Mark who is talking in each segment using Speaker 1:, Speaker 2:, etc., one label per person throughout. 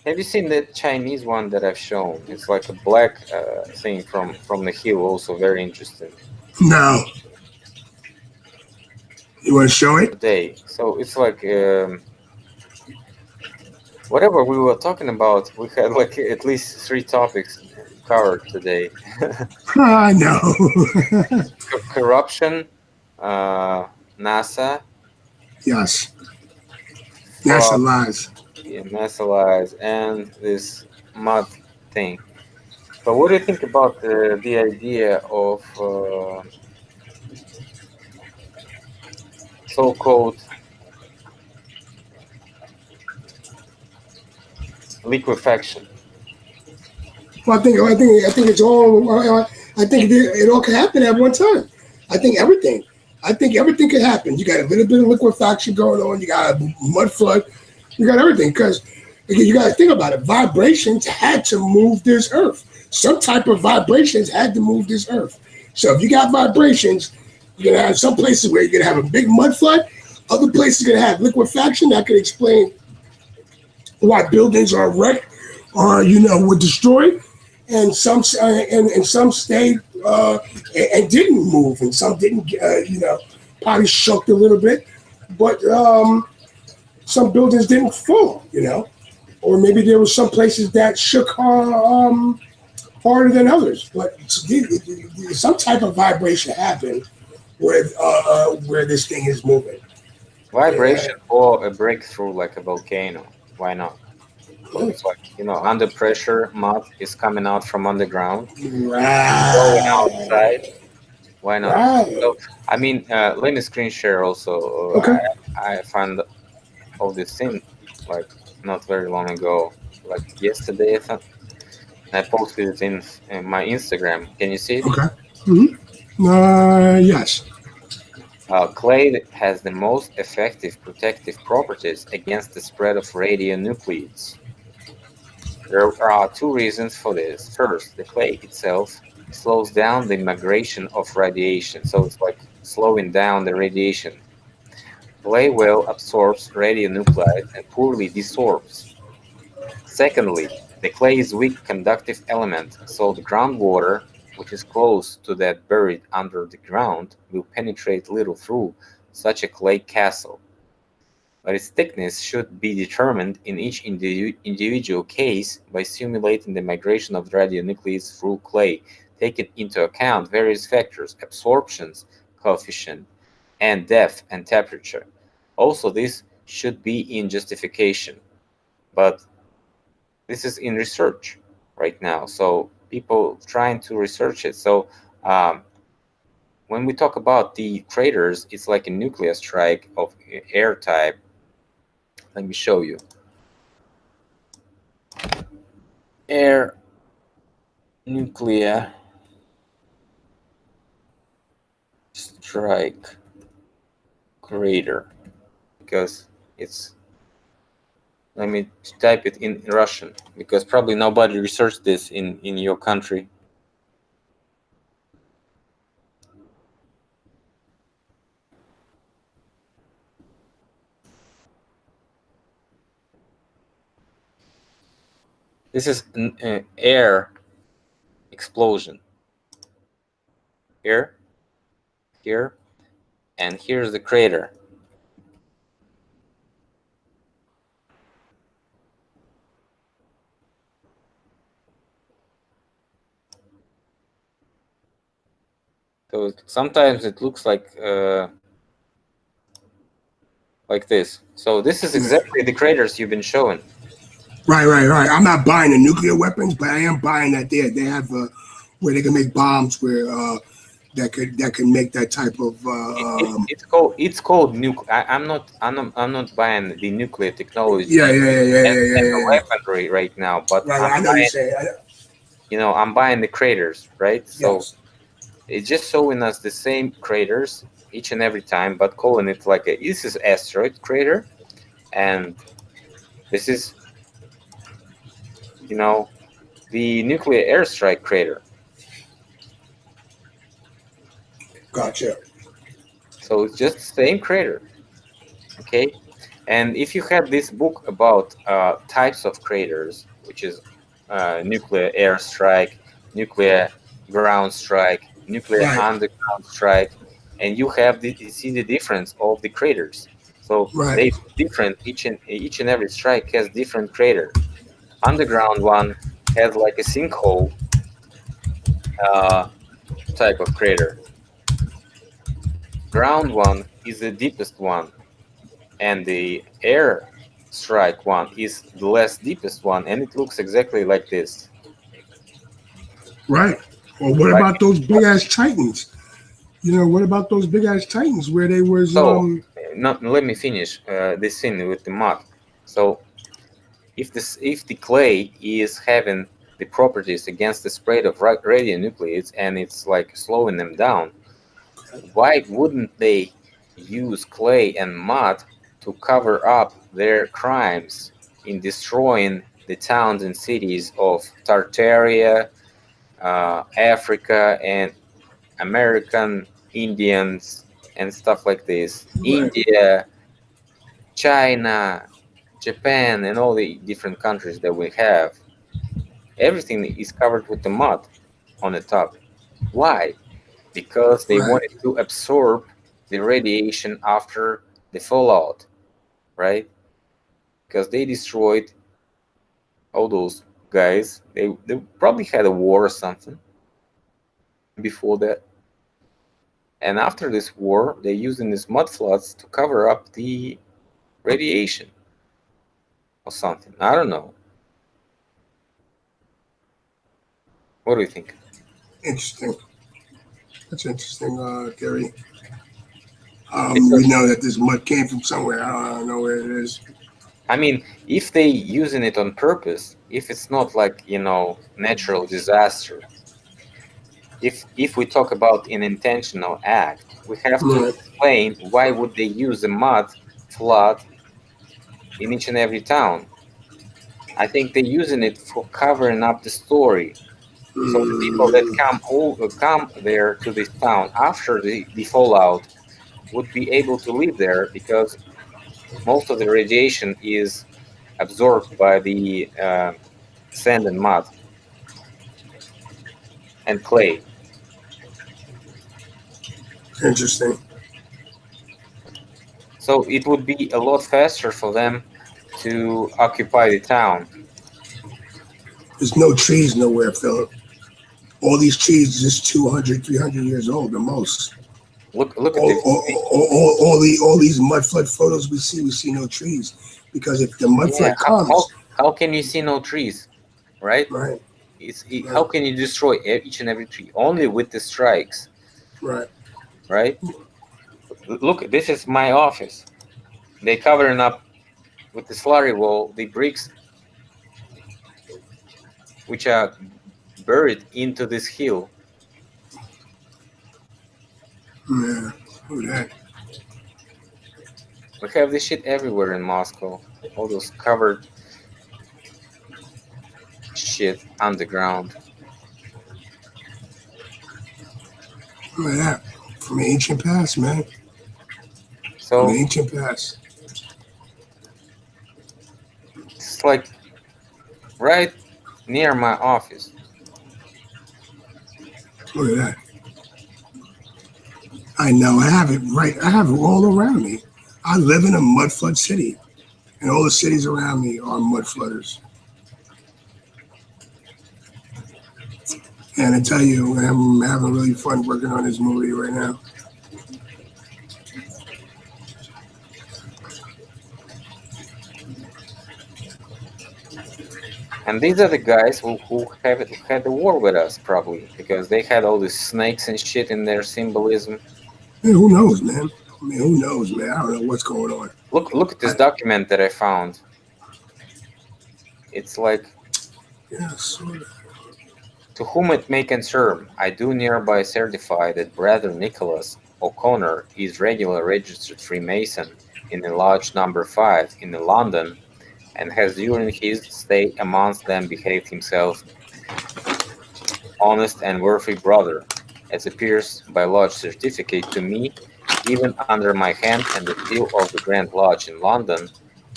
Speaker 1: Have you seen the Chinese one that I've shown? It's like a black thing from the hill, also very interesting.
Speaker 2: No, you want to show it?
Speaker 1: Today, so it's like whatever we were talking about. We had like at least three topics covered today:
Speaker 2: I know.
Speaker 1: corruption, uh, NASA,
Speaker 2: Yes, NASA
Speaker 1: fraud,
Speaker 2: lies.
Speaker 1: yeah, NASA lies, and this mud thing. But what do you think about the idea of so-called liquefaction?
Speaker 2: I think it's all. I think it all can happen at one time. I think everything. I think everything can happen. You got a little bit of liquefaction going on. You got a mud flood. You got everything because you got to think about it. Vibrations had to move this earth. Some type of vibrations had to move this earth. So if you got vibrations, you're gonna have some places where you're gonna have a big mud flood. Other places are gonna have liquefaction. That could explain why buildings are wrecked or were destroyed, and some stayed and didn't move, and some didn't. Probably shook a little bit, but some buildings didn't fall. Or maybe there were some places that shook harder than others. But some type of vibration happened where this thing is moving. Yeah.
Speaker 1: Vibration or a breakthrough like a volcano? Why not? So it's like, under pressure, mud is coming out from underground, flowing outside.
Speaker 2: Right.
Speaker 1: Why not? So,
Speaker 2: Right.
Speaker 1: I mean, let me screen share also.
Speaker 2: Okay.
Speaker 1: I found all this thing like not very long ago, like yesterday, I think. I posted it in my Instagram. Can you see it?
Speaker 2: Okay. Yes.
Speaker 1: Clay has the most effective protective properties against the spread of radionuclides. There are two reasons for this. First, the clay itself slows down the migration of radiation, so it's like slowing down the radiation. Clay well absorbs radionuclides and poorly desorbs. Secondly, the clay is weak conductive element, so the groundwater, which is close to that buried under the ground, will penetrate little through such a clay castle. But its thickness should be determined in each individual case by simulating the migration of radionuclides through clay, taking into account various factors, absorptions coefficient, and depth and temperature. Also, this should be in justification, but this is in research right now. So people trying to research it. So um, when we talk about the craters, it's like a nuclear strike of air type. Let me show you. Air nuclear strike crater, because it's, let me type it in Russian, because probably nobody researched this in your country. This is an air explosion. Here, here, and here's the crater. So sometimes it looks like this. So this is exactly the craters you've been showing.
Speaker 2: Right. I'm not buying the nuclear weapons, but I am buying that they have where they can make bombs where that can make that type of
Speaker 1: It's called nuke. I'm not buying the nuclear
Speaker 2: yeah,
Speaker 1: technology
Speaker 2: yeah, yeah, yeah,
Speaker 1: and,
Speaker 2: yeah,
Speaker 1: and
Speaker 2: yeah,
Speaker 1: the
Speaker 2: yeah.
Speaker 1: weaponry right now, but
Speaker 2: Right.
Speaker 1: I'm
Speaker 2: I know you
Speaker 1: buying,
Speaker 2: say
Speaker 1: I'm buying the craters, right? So
Speaker 2: yes.
Speaker 1: it's just showing us the same craters each and every time, but calling it like this is asteroid crater, and this is, you know, the nuclear airstrike crater.
Speaker 2: Gotcha.
Speaker 1: So it's just the same crater, okay? And if you had this book about types of craters, which is nuclear air strike, nuclear ground strike, nuclear
Speaker 2: Right,
Speaker 1: underground strike, and you see the difference of the craters. So
Speaker 2: right,
Speaker 1: they different each and every strike has different crater. Underground one has like a sinkhole uh, type of crater. Ground one is the deepest one, and the air strike one is the less deepest one, and it looks exactly like this.
Speaker 2: right. Well, what
Speaker 1: Like
Speaker 2: about those big ass titans? What about those big ass titans where they was
Speaker 1: so, not let me finish this thing with the mud. So if the clay is having the properties against the spread of radionuclides and it's like slowing them down, why wouldn't they use clay and mud to cover up their crimes in destroying the towns and cities of Tartaria, Africa, and American Indians and stuff like this,
Speaker 2: right,
Speaker 1: India, China, Japan, and all the different countries that we have? Everything is covered with the mud on the top. Why? Because they
Speaker 2: right,
Speaker 1: wanted to absorb the radiation after the fallout, right? Because they destroyed all those guys. They probably had a war or something before that. And after this war, they're using these mud floods to cover up the radiation or something. I don't know. What do you think?
Speaker 2: interesting. That's interesting, theory. We
Speaker 1: Because
Speaker 2: know that this mud came from somewhere. I don't know where it is.
Speaker 1: I mean, if they using it on purpose, if it's not like natural disaster, if we talk about an intentional act, we have to
Speaker 2: Right.
Speaker 1: explain why would they use a mud flood in each and every town. I think they're using it for covering up the story, so the people that
Speaker 2: Mm,
Speaker 1: come there to this town after the fallout would be able to live there because most of the radiation is absorbed by the sand and mud and clay.
Speaker 2: interesting.
Speaker 1: So it would be a lot faster for them to occupy the town.
Speaker 2: There's no trees nowhere, Philip. All these trees are just 200, 300 years old, the most.
Speaker 1: Look at
Speaker 2: All,
Speaker 1: this.
Speaker 2: all these mud flood photos we see no trees. Because if the mud
Speaker 1: Yeah,
Speaker 2: flood comes,
Speaker 1: how can you see no trees, right?
Speaker 2: right,
Speaker 1: How
Speaker 2: right,
Speaker 1: can you destroy each and every tree? Only with the strikes,
Speaker 2: right,
Speaker 1: right? Look, this is my office. They covering up with the slurry wall the bricks which are buried into this hill.
Speaker 2: yeah, who that?
Speaker 1: We have this shit everywhere in Moscow. All those covered shit underground.
Speaker 2: Who that? From the ancient past, man. From the
Speaker 1: So
Speaker 2: ancient past.
Speaker 1: it's like right near my office.
Speaker 2: Look at that. I know. I have it right. I have it all around me. I live in a mud flood city, and all the cities around me are mud flooders. And I tell you, I'm having really fun working on this movie right now.
Speaker 1: And these are the guys who had the war with us, probably, because they had all these snakes and shit in their symbolism.
Speaker 2: Man, who knows, man? I mean, who knows, man? I don't know what's going on.
Speaker 1: Look at this
Speaker 2: I,
Speaker 1: document that I found. It's like,
Speaker 2: yeah, sort of.
Speaker 1: to whom it may concern, I do hereby certify that Brother Nicholas O'Connor is regular registered Freemason in the Lodge Number 5 in London, and has during his stay amongst them behaved himself honest and worthy brother, as appears by lodge certificate to me given under my hand and the seal of the Grand Lodge in London,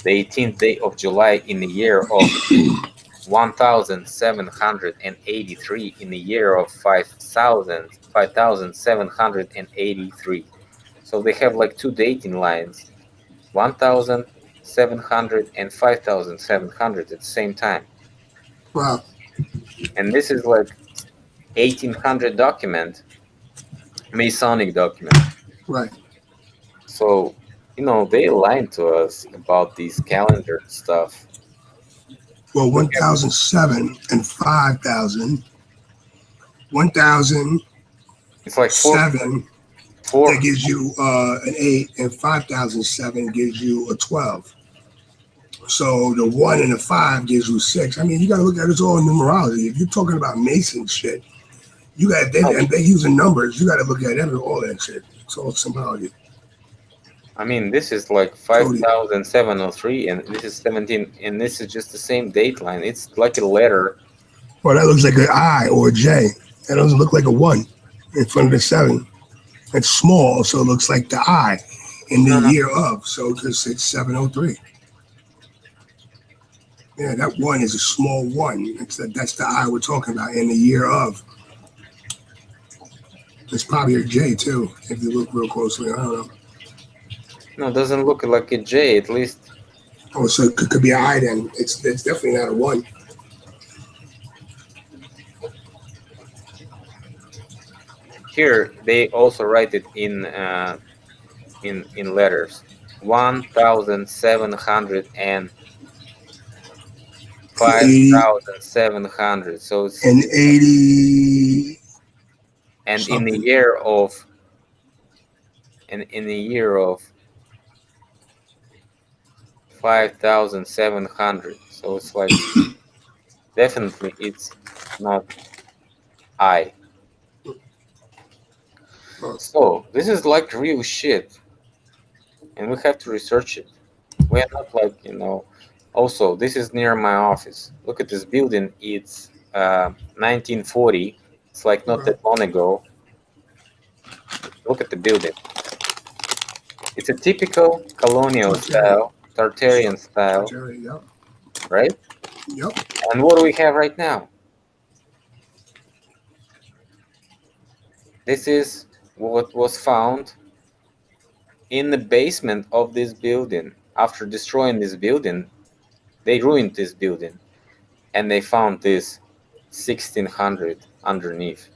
Speaker 1: the 18th day of July in the year of 1783, in the year of 5783. So they have like two dating lines, 1700 and 5700 at the same time.
Speaker 2: Wow.
Speaker 1: And this is like 1800 document, Masonic document.
Speaker 2: Right.
Speaker 1: So, they lied to us about these calendar stuff.
Speaker 2: Well,
Speaker 1: Look at
Speaker 2: 1007 and 5000. 1007,
Speaker 1: it's like four.
Speaker 2: that gives you an 8, and 5007 gives you a 12. So the 1 and the 5 gives you 6. I mean, you got to look at it all in numerology. If you're talking about Mason shit, you got and they using numbers. You got to look at all that shit. It's all symbology.
Speaker 1: I mean, this is like 5703, and this is 17, and this is just the same date line. It's like a letter.
Speaker 2: Well, that looks like an I or a J. That doesn't look like a 1 in front of the 7. It's small, so it looks like the I in the year of. So because it's 703. Yeah, that 1 is a small 1. That's the I we're talking about in the year of. It's probably a J too, if you look real closely. I don't know.
Speaker 1: No, it doesn't look like a J, at least.
Speaker 2: Oh, so it could be an I then. It's definitely not a 1.
Speaker 1: Here they also write it in letters. 1700 and 5700. So it's
Speaker 2: and 80.
Speaker 1: and
Speaker 2: something.
Speaker 1: in the year of 5700. So it's like definitely it's not I. So this is like real shit, and we have to research it. We are not like Also, this is near my office. Look at this building. It's 1940. It's like not that long ago. Look at the building. It's a typical colonial style, Tartarian style,
Speaker 2: Yep.
Speaker 1: right?
Speaker 2: Yep.
Speaker 1: And what do we have right now? This is what was found in the basement of this building. After destroying this building, they ruined this building, and they found this 1600 underneath.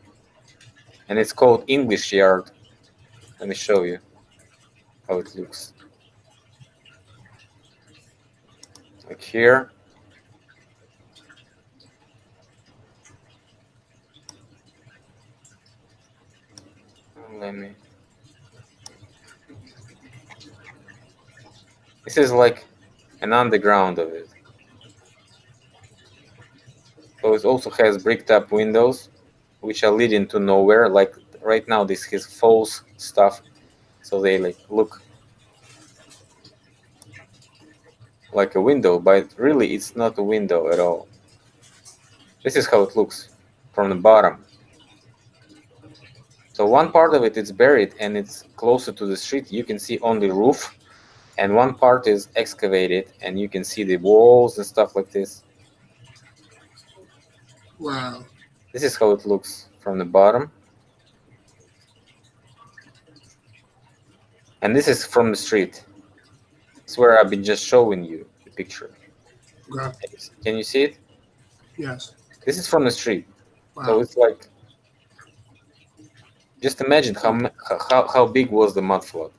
Speaker 1: And it's called English Yard. Let me show you how it looks. Like here. Let me. This is like an underground of it. So it also has bricked up windows, which are leading to nowhere. Like right now, this is false stuff. So they like look like a window, but really it's not a window at all. This is how it looks from the bottom. So one part of it is buried and it's closer to the street. You can see only roof, and one part is excavated and you can see the walls and stuff like this.
Speaker 2: Wow.
Speaker 1: This is how it looks from the bottom. And this is from the street. It's where I've been just showing you the picture.
Speaker 2: Okay.
Speaker 1: Can you see it?
Speaker 2: Yes.
Speaker 1: This is from the street.
Speaker 2: Wow.
Speaker 1: So it's like, just imagine how big was the mud flood.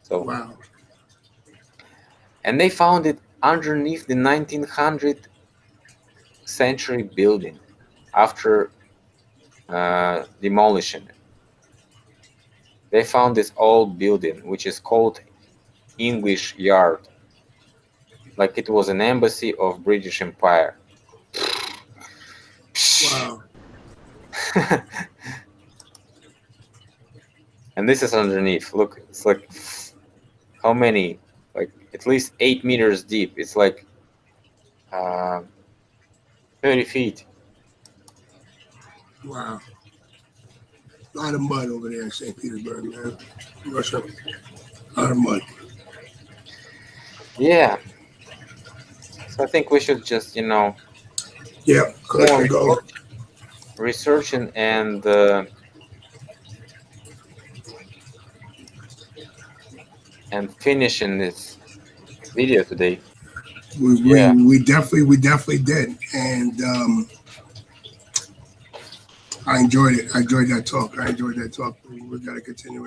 Speaker 1: So
Speaker 2: wow.
Speaker 1: And they found it underneath the 1900th century building after demolishing it. They found this old building, which is called English Yard, like it was an embassy of British Empire.
Speaker 2: Wow.
Speaker 1: And this is underneath. Look, it's like how many? Like at least 8 meters deep. It's like 30 feet.
Speaker 2: Wow. A lot of mud over there in St. Petersburg, man. Russia. A lot of mud.
Speaker 1: Yeah. So I think we should just,
Speaker 2: Yeah,
Speaker 1: go
Speaker 2: collect
Speaker 1: on
Speaker 2: and go.
Speaker 1: researching and finishing this video today.
Speaker 2: We,
Speaker 1: Yeah.
Speaker 2: we, we definitely did, and I enjoyed it. I enjoyed that talk. We got to continue